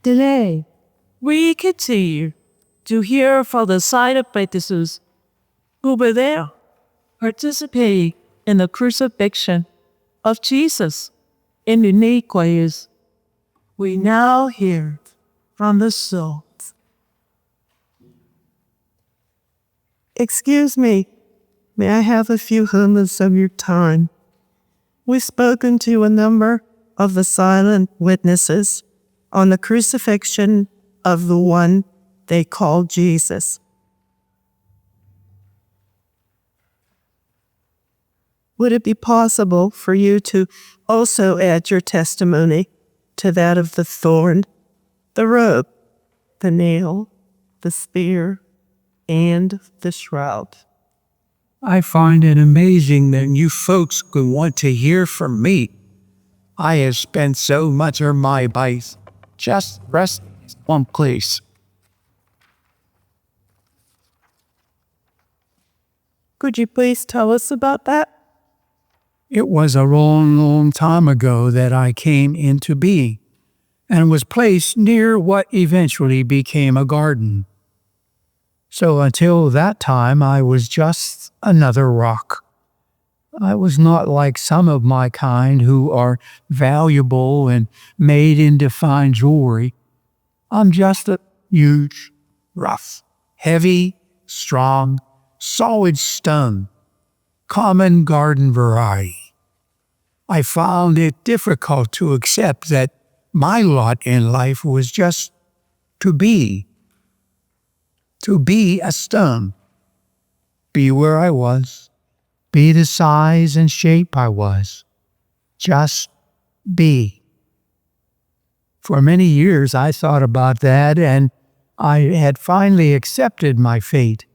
Today, we continue to hear from the side of witnesses who were there participating in the crucifixion of Jesus in unique ways. We now hear from the souls. Excuse me, may I have a few moments of your time? We've spoken to a number of the silent witnesses on the crucifixion of the one they called Jesus. Would it be possible for you to also add your testimony to that of the thorn, the rope, the nail, the spear, and the shroud? I find it amazing that you folks could want to hear from me. I have spent so much of my life just resting in one place. Could you please tell us about that? It was a long, long time ago that I came into being and was placed near what eventually became a garden. So until that time, I was just another rock. I was not like some of my kind who are valuable and made into fine jewelry. I'm just a huge, rough, heavy, strong, solid stone, common garden variety. I found it difficult to accept that my lot in life was just to be a stone, be where I was, be the size and shape I was, just be. For many years I thought about that, and I had finally accepted my fate.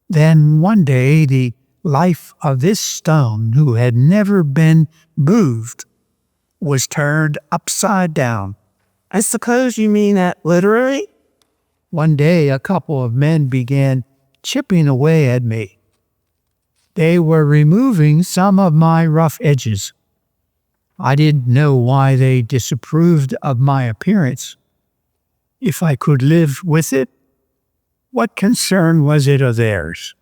Then one day the life of this stone, who had never been moved, was turned upside down. I suppose you mean that literally? One day a couple of men began chipping away at me. They were removing some of my rough edges. I didn't know why they disapproved of my appearance. If I could live with it, what concern was it of theirs?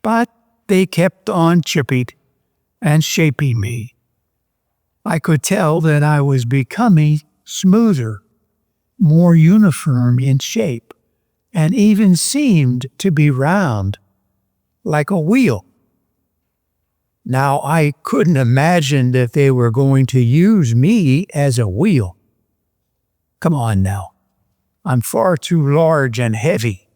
But they kept on chipping and shaping me. I could tell that I was becoming smoother, more uniform in shape, and even seemed to be round, like a wheel. Now I couldn't imagine that they were going to use me as a wheel. Come on now, I'm far too large and heavy.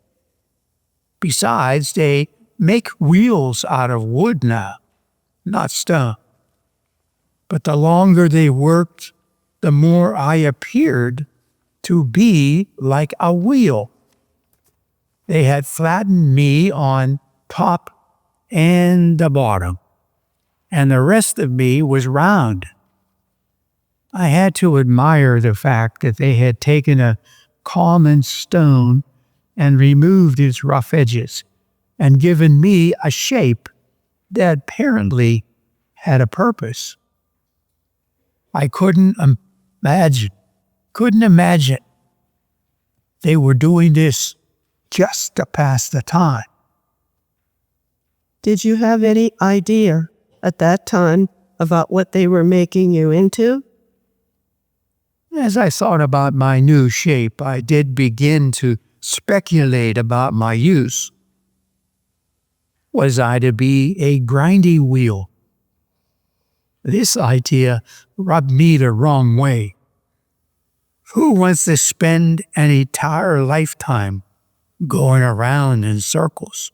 Besides, they make wheels out of wood now, not stone. But the longer they worked, the more I appeared to be like a wheel. They had flattened me on top and the bottom, and the rest of me was round. I had to admire the fact that they had taken a common stone and removed its rough edges and given me a shape that apparently had a purpose. I couldn't imagine they were doing this just to pass the time. Did you have any idea at that time about what they were making you into? As I thought about my new shape, I did begin to speculate about my use. Was I to be a grindy wheel? This idea rubbed me the wrong way. Who wants to spend an entire lifetime going around in circles?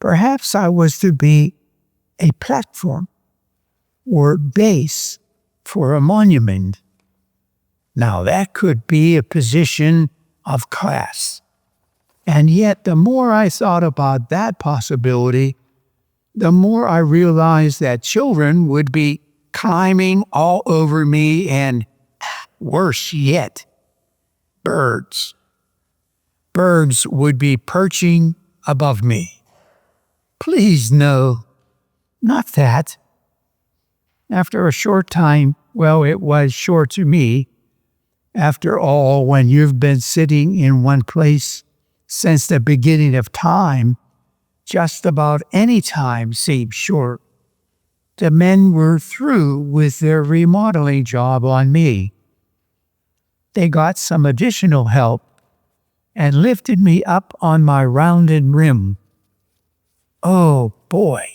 Perhaps I was to be a platform or base for a monument. Now that could be a position of class. And yet the more I thought about that possibility, the more I realized that children would be climbing all over me, and worse yet, birds. Birds would be perching above me. Please no, not that. After a short time, well, it was short to me, After all, when you've been sitting in one place since the beginning of time, just about any time seems short. The men were through with their remodeling job on me. They got some additional help and lifted me up on my rounded rim. Oh boy,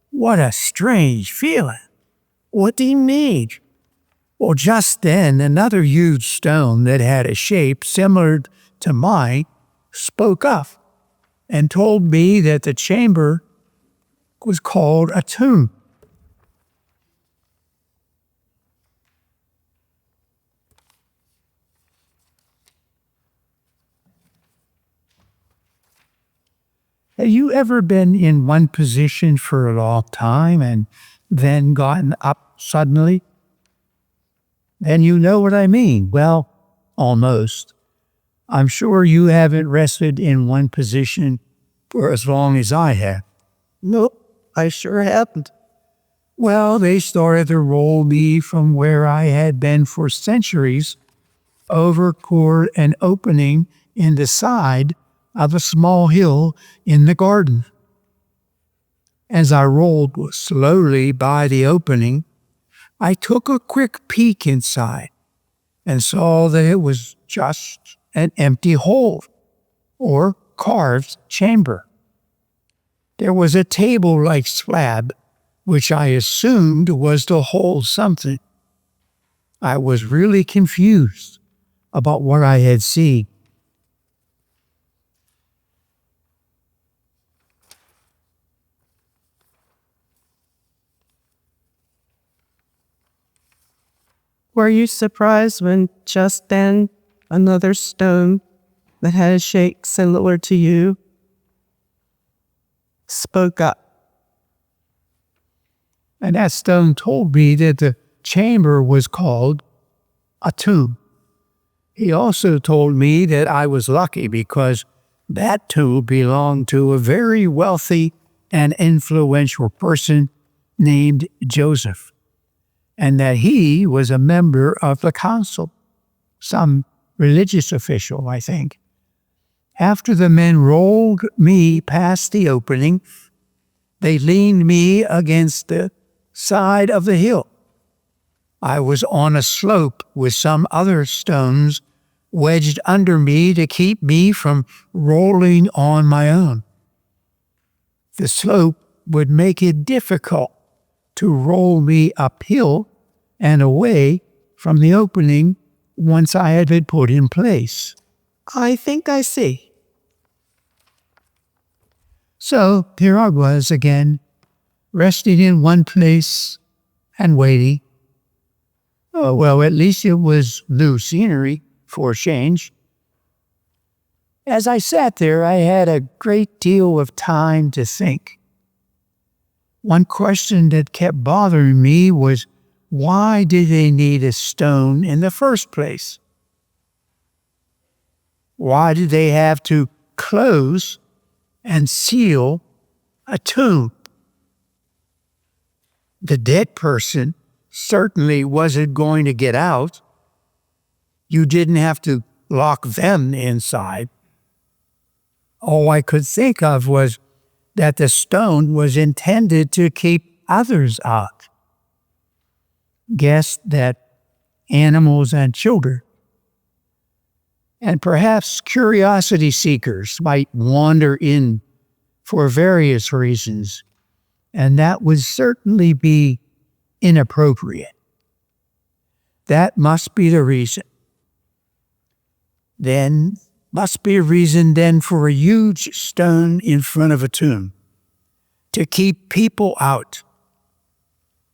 what a strange feeling. What do you mean? Well, just then, another huge stone that had a shape similar to mine spoke up and told me that the chamber was called a tomb. Have you ever been in one position for a long time and then gotten up suddenly? And you know what I mean. Well, almost. I'm sure you haven't rested in one position for as long as I have. Nope, I sure haven't. Well, they started to roll me from where I had been for centuries over toward an opening in the side of a small hill in the garden. As I rolled slowly by the opening, I took a quick peek inside and saw that it was just an empty hole or carved chamber. There was a table-like slab, which I assumed was to hold something. I was really confused about what I had seen. Were you surprised when just then another stone that had a shape similar to you spoke up? And that stone told me that the chamber was called a tomb. He also told me that I was lucky because that tomb belonged to a very wealthy and influential person named Joseph, and that he was a member of the council, some religious official, I think. After the men rolled me past the opening, they leaned me against the side of the hill. I was on a slope with some other stones wedged under me to keep me from rolling on my own. The slope would make it difficult to roll me uphill and away from the opening once I had been put in place. I think I see. So here I was again, resting in one place and waiting. Oh, well, at least it was new scenery for a change. As I sat there, I had a great deal of time to think. One question that kept bothering me was, why did they need a stone in the first place? Why did they have to close and seal a tomb? The dead person certainly wasn't going to get out. You didn't have to lock them inside. All I could think of was that the stone was intended to keep others out. Guessed that animals and children, and perhaps curiosity seekers might wander in for various reasons, and that would certainly be inappropriate. That must be the reason. Then must be a reason then for a huge stone in front of a tomb to keep people out.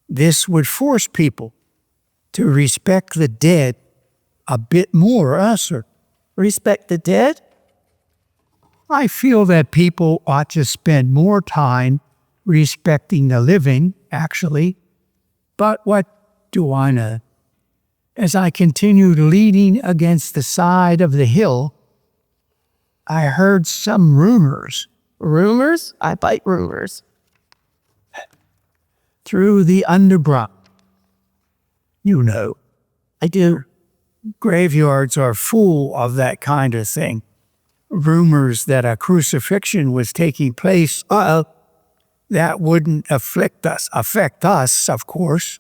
This would force people to respect the dead a bit more, sir. Respect the dead? I feel that people ought to spend more time respecting the living, actually. But what do I know? As I continued leaning against the side of the hill, I heard some rumors. Rumors? I bite rumors. Through the underbrush. You know. I do. Graveyards are full of that kind of thing. Rumors that a crucifixion was taking place, that wouldn't affect us, of course.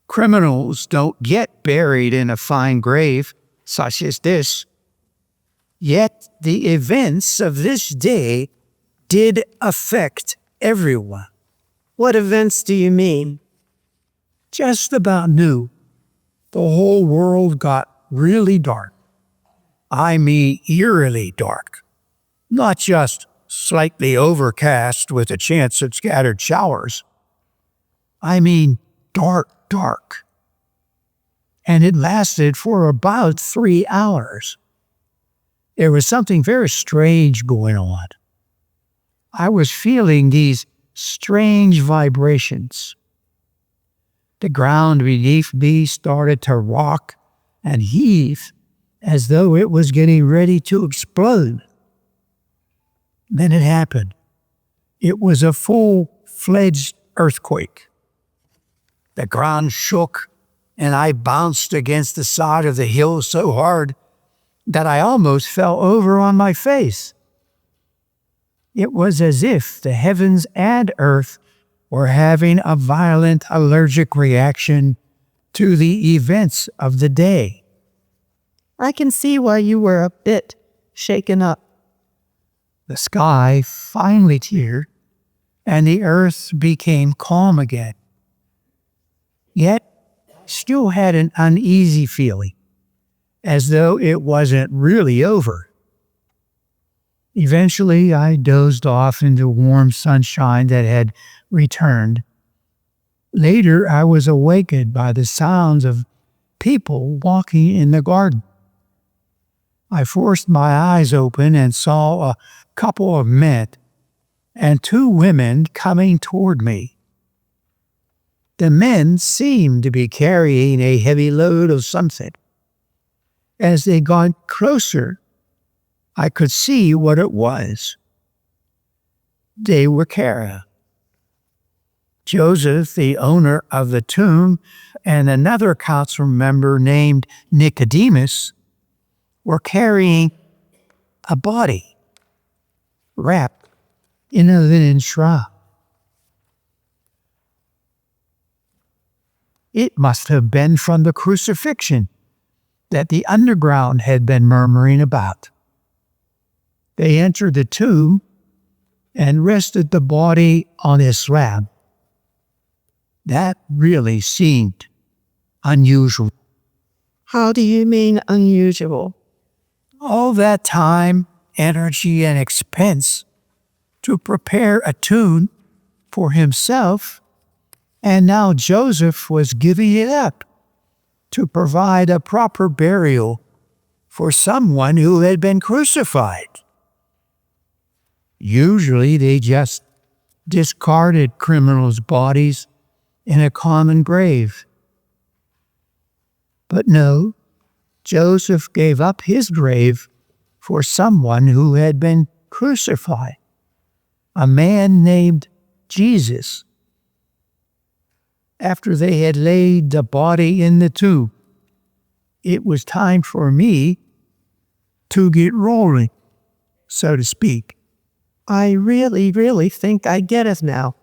Criminals don't get buried in a fine grave such as this. Yet the events of this day did affect everyone. What events do you mean? Just about noon, the whole world got really dark. I mean eerily dark. Not just slightly overcast with a chance of scattered showers. I mean dark. And it lasted for about 3 hours. There was something very strange going on. I was feeling these strange vibrations. The ground beneath me started to rock and heave as though it was getting ready to explode. Then it happened. It was a full-fledged earthquake. The ground shook, and I bounced against the side of the hill so hard that I almost fell over on my face. It was as if the heavens and earth were having a violent allergic reaction to the events of the day. I can see why you were a bit shaken up. The sky finally cleared, and the earth became calm again. Yet, still had an uneasy feeling, as though it wasn't really over. Eventually, I dozed off into warm sunshine that had returned. Later, I was awakened by the sounds of people walking in the garden. I forced my eyes open and saw a couple of men and 2 women coming toward me. The men seemed to be carrying a heavy load of something. As they got closer, I could see what it was. They were carrying Joseph, the owner of the tomb, and another council member named Nicodemus were carrying a body wrapped in a linen shroud. It must have been from the crucifixion that the underground had been murmuring about. They entered the tomb and rested the body on a slab. That really seemed unusual. How do you mean unusual? All that time, energy, and expense to prepare a tomb for himself, and now Joseph was giving it up to provide a proper burial for someone who had been crucified. Usually they just discarded criminals' bodies in a common grave. But no, Joseph gave up his grave for someone who had been crucified, a man named Jesus. After they had laid the body in the tomb, it was time for me to get rolling, so to speak. I really think I get it now.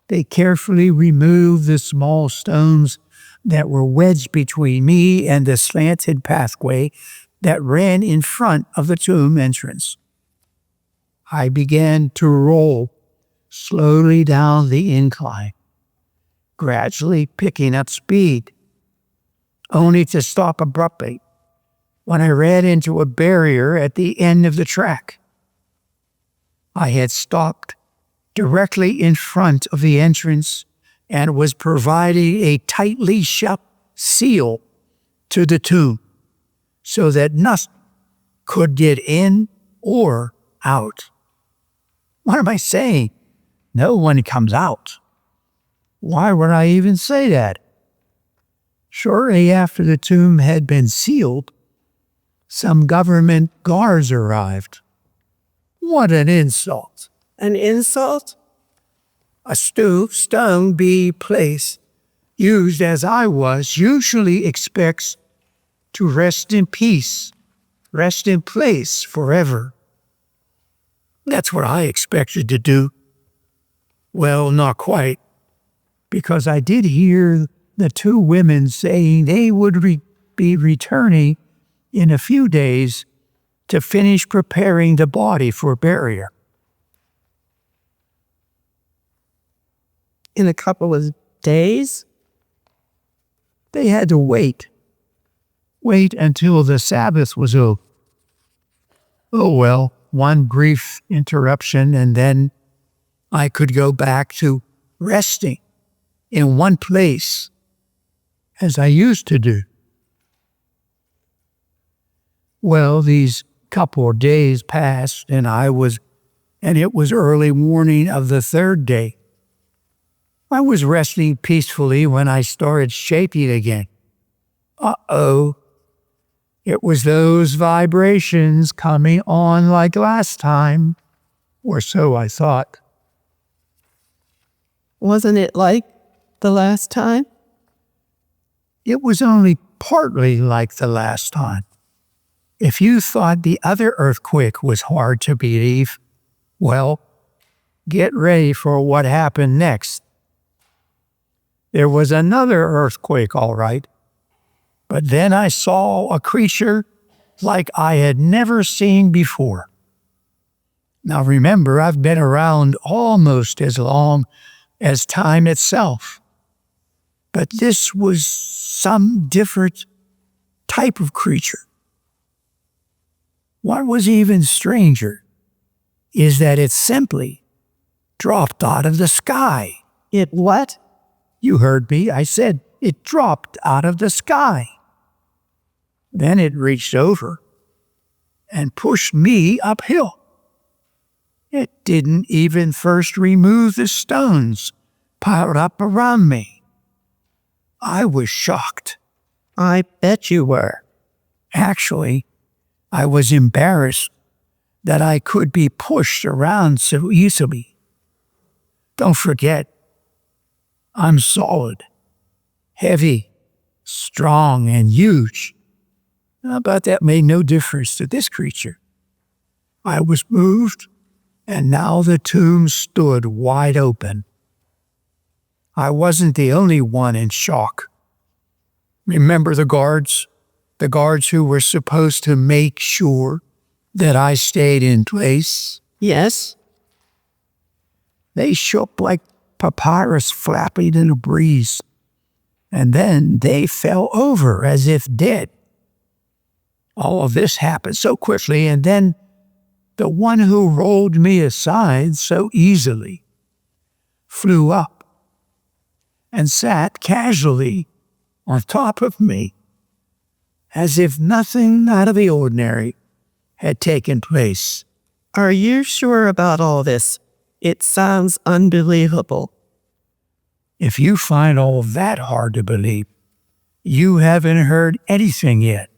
They carefully removed the small stones that were wedged between me and the slanted pathway that ran in front of the tomb entrance. I began to roll slowly down the incline, gradually picking up speed, only to stop abruptly when I ran into a barrier at the end of the track. I had stopped directly in front of the entrance and was providing a tightly shut seal to the tomb so that nothing could get in or out. What am I saying? No one comes out. Why would I even say that? Shortly after the tomb had been sealed, some government guards arrived. What an insult. An insult? A stone be placed used as I was, usually expects to rest in peace, rest in place forever. That's what I expected to do. Well, not quite, because I did hear the two women saying they would be returning in a few days to finish preparing the body for burial. In a couple of days? They had to wait until the Sabbath was over. Oh well, one brief interruption, and then I could go back to resting in one place as I used to do. Well, these couple of days passed, and it was early morning of the third day. I was resting peacefully when I started shaking again. Uh-oh. It was those vibrations coming on like last time, or so I thought. Wasn't it like the last time? It was only partly like the last time. If you thought the other earthquake was hard to believe, well, get ready for what happened next. There was another earthquake, all right, but then I saw a creature like I had never seen before. Now remember, I've been around almost as long as time itself, but this was some different type of creature. What was even stranger is that it simply dropped out of the sky. It what? You heard me. I said it dropped out of the sky. Then it reached over and pushed me uphill. It didn't even first remove the stones piled up around me. I was shocked. I bet you were. Actually, I was embarrassed that I could be pushed around so easily. Don't forget, I'm solid, heavy, strong, and huge. But that made no difference to this creature. I was moved, and now the tomb stood wide open. I wasn't the only one in shock. Remember the guards who were supposed to make sure that I stayed in place? Yes. They shook like papyrus flapping in a breeze, and then they fell over as if dead. All of this happened so quickly, and then the one who rolled me aside so easily flew up and sat casually on top of me, as if nothing out of the ordinary had taken place. Are you sure about all this? It sounds unbelievable. If you find all that hard to believe, you haven't heard anything yet.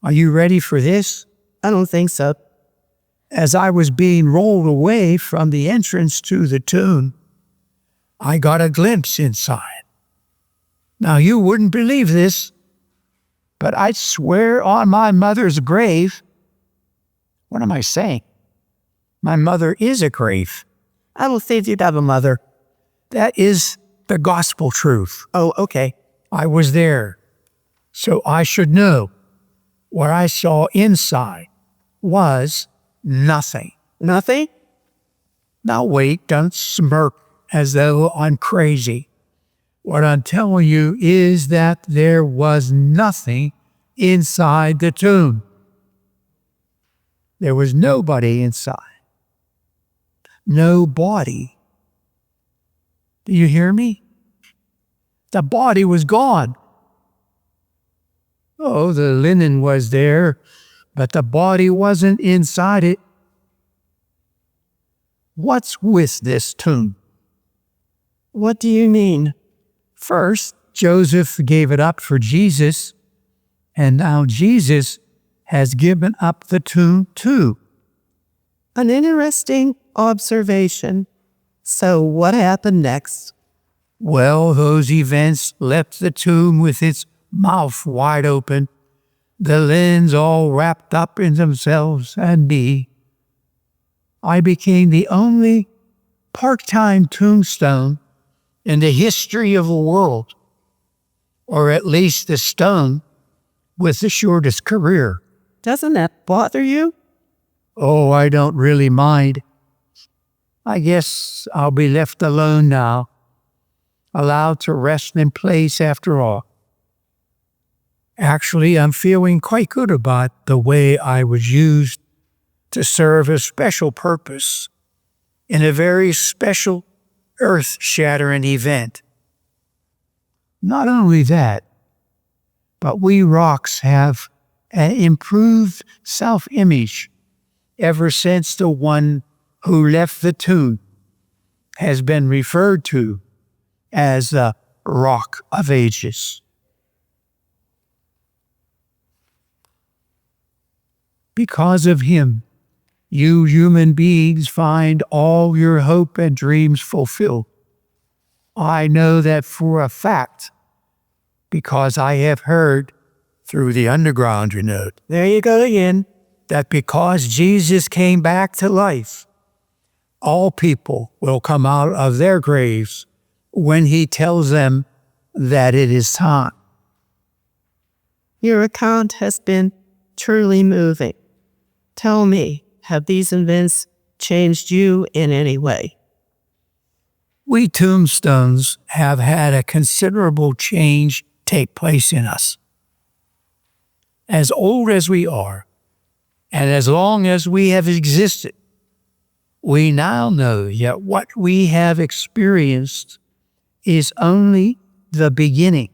Are you ready for this? I don't think so. As I was being rolled away from the entrance to the tomb, I got a glimpse inside. Now, you wouldn't believe this, but I'd swear on my mother's grave. What am I saying? My mother is a grave. I don't think you'd have a mother. That is the gospel truth. Oh, okay. I was there, so I should know. What I saw inside was nothing. Nothing? Now wait, don't smirk as though I'm crazy. What I'm telling you is that there was nothing inside the tomb. There was nobody inside. No body. Do you hear me? The body was gone. Oh, the linen was there, but the body wasn't inside it. What's with this tomb? What do you mean? First, Joseph gave it up for Jesus, and now Jesus has given up the tomb too. An interesting observation. So what happened next? Well, those events left the tomb with its mouth wide open, the lens all wrapped up in themselves and me. I became the only part-time tombstone in the history of the world, or at least the stone with the shortest career. Doesn't that bother you? Oh, I don't really mind. I guess I'll be left alone now, allowed to rest in place after all. Actually, I'm feeling quite good about the way I was used to serve a special purpose in a very special earth-shattering event. Not only that, but we rocks have an improved self-image ever since the one who left the tomb has been referred to as the Rock of Ages. Because of him, you human beings find all your hope and dreams fulfilled. I know that for a fact, because I have heard through the underground, There you go again. that because Jesus came back to life, all people will come out of their graves when he tells them that it is time. Your account has been truly moving. Tell me, have these events changed you in any way? We tombstones have had a considerable change take place in us. As old as we are, and as long as we have existed, we now know that what we have experienced is only the beginning.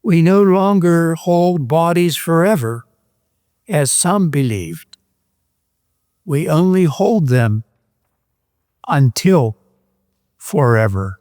We no longer hold bodies forever, as some believed. We only hold them until forever.